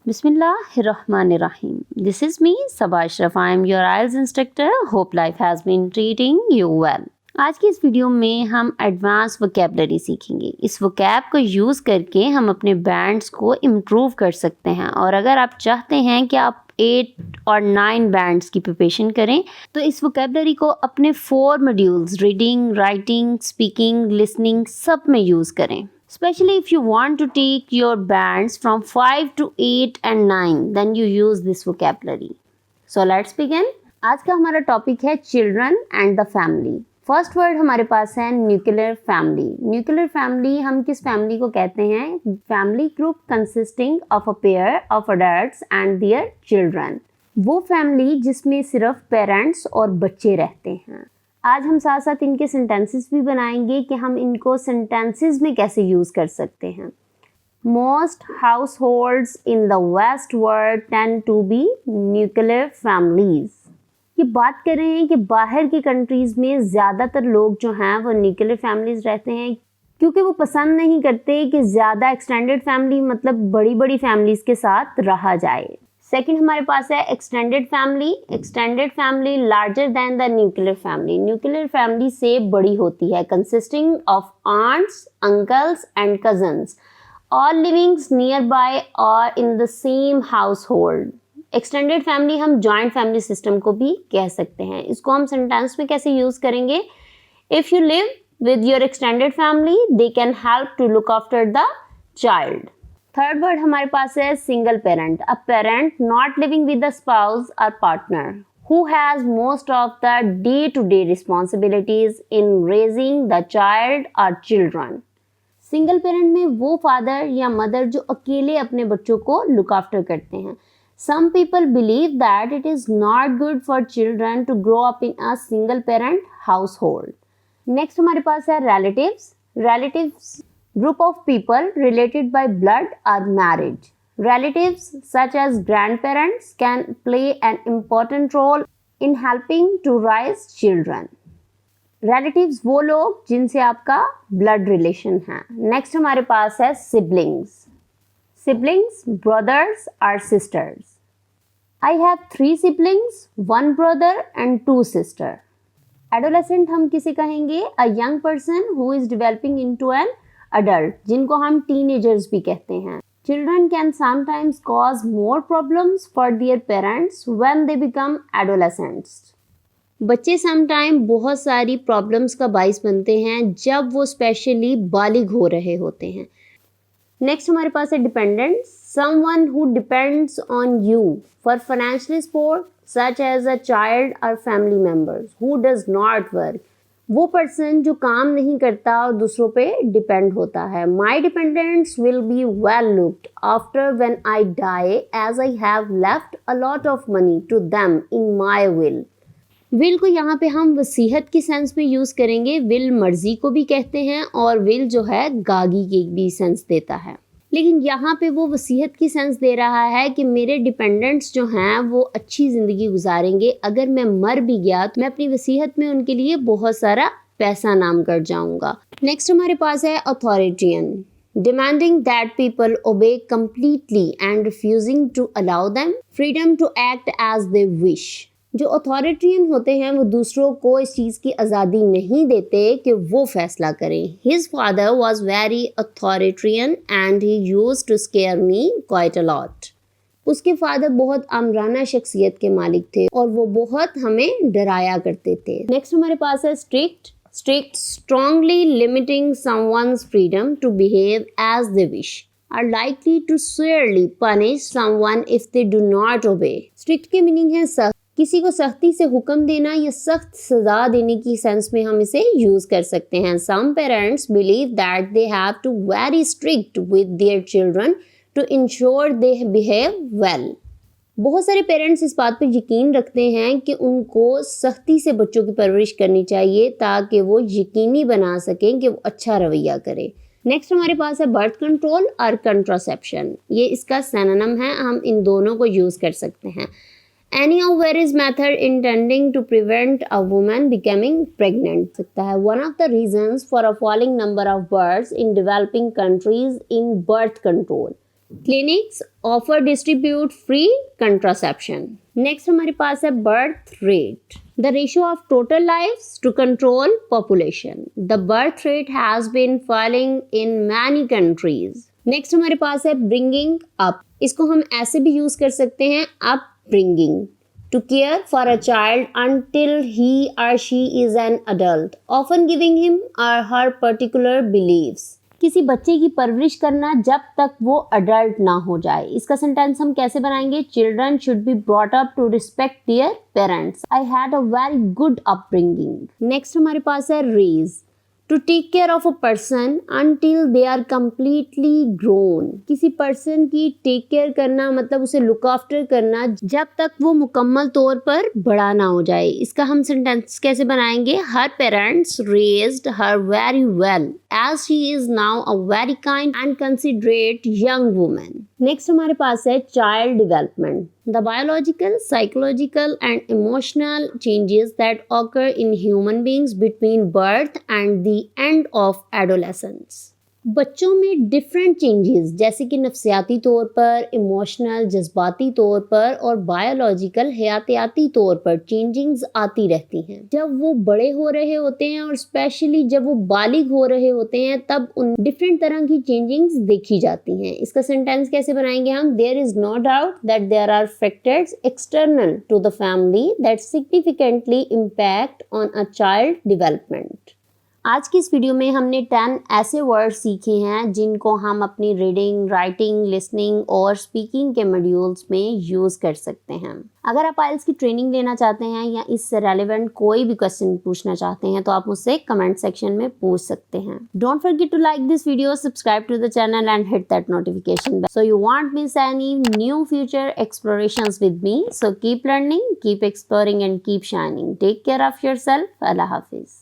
Bismillahirrahmanirrahim. This is me, Sabah Ashraf. I am your IELTS instructor. Hope life has been treating you well. आज की इस video में हम advance vocabulary सीखेंगे। इस वोकैब को यूज़ करके हम अपने बैंड्स को इम्प्रूव कर सकते हैं और अगर आप चाहते हैं कि आप 8 और 9 बैंड्स की प्रिपरेशन करें तो इस वोकैबुलरी को अपने 4 modules reading, writing, speaking, listening सब में यूज़ करें। Especially if you want to take your bands from 5 to 8 and 9, then you use this vocabulary. So let's begin. आज का हमारा टॉपिक है children and the family. First word हमारे पास है न्यूक्लियर फैमिली। न्यूक्लियर फैमिली हम किस फैमिली को कहते हैं? Family group consisting of a pair of adults and their children. वो फैमिली जिसमें सिर्फ पेरेंट्स और बच्चे रहते हैं। आज हम साथ साथ इनके सेंटेंसेस भी बनाएंगे कि हम इनको सेंटेंसेस में कैसे यूज़ कर सकते हैं। Most households in the west world tend to be nuclear families. ये बात कर रहे हैं कि बाहर की कंट्रीज़ में ज़्यादातर लोग जो हैं वो न्यूक्लियर फैमिलीज रहते हैं क्योंकि वो पसंद नहीं करते कि ज़्यादा एक्सटेंडेड फैमिली मतलब बड़ी बड़ी फैमिलीज़ के साथ रहा जाए। सेकेंड हमारे पास है extended family. Extended family larger than the nuclear family. Nuclear family से बड़ी होती है, consisting of aunts, uncles and cousins, all living nearby और in the same household. Extended family हम जॉइंट फैमिली सिस्टम को भी कह सकते हैं। इसको हम सेंटेंस में कैसे यूज करेंगे? If you live with your extended family they can help to look after the child. Third word हमारे पास है single parent. A parent not living with the spouse और partner who has most of the day to day responsibilities in raising the child और children. Single parent में वो father या mother जो अकेले अपने बच्चों को लुक आफ्टर करते हैं। Some people believe that it is not good for children to grow up in a single parent household. Next हमारे पास है relatives. Relatives group of people related by blood or marriage. Relatives such as grandparents can play an important role in helping to raise children. Relatives वो लोग जिनसे आपका blood relation है। Next हमारे पास है siblings. Siblings, brothers or sisters. I have 3 siblings, 1 brother and 2 sisters. Adolescent हम किसे कहेंगे? A young person who is developing into an adult, जिनको हम teenagers भी कहते हैं। Children can sometimes cause more problems for their parents when they become adolescents. बच्चे sometime बहुत सारी प्रॉब्लम्स का बाइस बनते हैं जब वो स्पेशली बालिग हो रहे होते हैं। नेक्स्ट हमारे पास है dependent. someone who depends on you for financial support such as a child or family members who does not work. वो पर्सन जो काम नहीं करता और दूसरों पे डिपेंड होता है। My dependents will be well looked after when I die as I have left a lot of money to them in my will. Will को यहाँ पे हम वसीहत की सेंस में यूज़ करेंगे। विल मर्जी को भी कहते हैं और विल जो है गागी की भी सेंस देता है, लेकिन यहाँ पे वो वसीहत की सेंस दे रहा है कि मेरे डिपेंडेंट्स जो हैं वो अच्छी ज़िंदगी गुजारेंगे। अगर मैं मर भी गया तो मैं अपनी वसीहत में उनके लिए बहुत सारा पैसा नाम कर जाऊंगा। नेक्स्ट हमारे पास है authoritarian. Demanding that people obey completely and refusing to allow them freedom to act as they wish. जो अथॉरिटियन होते हैं वो दूसरों को इस चीज़ की आज़ादी नहीं देते कि वो फैसला करें। His father was very authoritarian and he used to scare me quite a lot. उसके फादर बहुत आमराना शख्सियत के मालिक थे और वो बहुत हमें डराया करते थे। नेक्स्ट हमारे पास है strict. Strict strongly limiting someone's freedom to behave as they wish are likely to severely punish someone if they do not obey. Strict के मीनिंग है सख्त। किसी को सख्ती से हुक्म देना या सख्त सजा देने की सेंस में हम इसे यूज कर सकते हैं। Some parents believe that they have to very strict with their children to ensure they behave well. बहुत सारे पेरेंट्स इस बात पर यकीन रखते हैं कि उनको सख्ती से बच्चों की परवरिश करनी चाहिए ताकि वो यकीनी बना सकें कि वो अच्छा रवैया करें। नेक्स्ट हमारे पास है बर्थ कंट्रोल और कंट्रासेप्शन। ये इसका सिनोनिम है, हम इन दोनों को यूज कर सकते हैं। Any of various method intending to prevent a woman becoming pregnant सकता है। One of the reasons for a falling number of births in developing countries in birth control. Clinics offer distribute free contraception. Next हमारे पास है birth rate, the ratio of total lives to control population. The birth rate has been falling in many countries. Next हमारे पास है bringing up, इसको हम ऐसे भी यूज कर सकते हैं up bringing, to care for a child until he or she is an adult, often giving him or her particular beliefs। किसी बच्चे की परवरिश करना जब तक वो अडल्ट ना हो जाए। इसका सेंटेंस हम कैसे बनाएंगे? Children should be brought up to respect their parents. I had a very good upbringing. Next हमारे पास है raise, to take care of a person until they are completely grown. किसी पर्सन की टेक केयर करना मतलब उसे look after करना जब तक वो मुकम्मल तौर पर बड़ा ना हो जाए। इसका हम सेंटेंस कैसे बनाएंगे? Her parents raised her very well as she is now a very kind and considerate young woman. Next हमारे पास है child development, the biological, psychological and emotional changes that occur in human beings between birth and the end of adolescence। बच्चों में different changes जैसे कि नफ्सियाती तौर पर, emotional जज्बाती तौर पर और बायोलॉजिकल हयातियाती तौर पर चेंजिंग्स आती रहती हैं जब वो बड़े हो रहे होते हैं, और स्पेशली जब वो बालिग हो रहे होते हैं तब उन डिफरेंट तरह की चेंजिंग्स देखी जाती हैं। इसका सेंटेंस कैसे बनाएंगे हम? There is no doubt that there are factors external to the family that significantly impact on a child development. आज की इस वीडियो में हमने 10 ऐसे वर्ड सीखे हैं जिनको हम अपनी रीडिंग, राइटिंग, लिसनिंग और स्पीकिंग के मॉड्यूल्स में यूज़ कर सकते हैं। अगर आप आइल्स की ट्रेनिंग लेना चाहते हैं या इससे रेलेवेंट कोई भी क्वेश्चन पूछना चाहते हैं तो आप मुझसे कमेंट सेक्शन में पूछ सकते हैं। Don't forget to like this video, subscribe to the channel and hit that notification bell so you won't miss any new future explorations with me. So keep learning, keep exploring and keep shining. Take care of yourself. Allah Hafiz.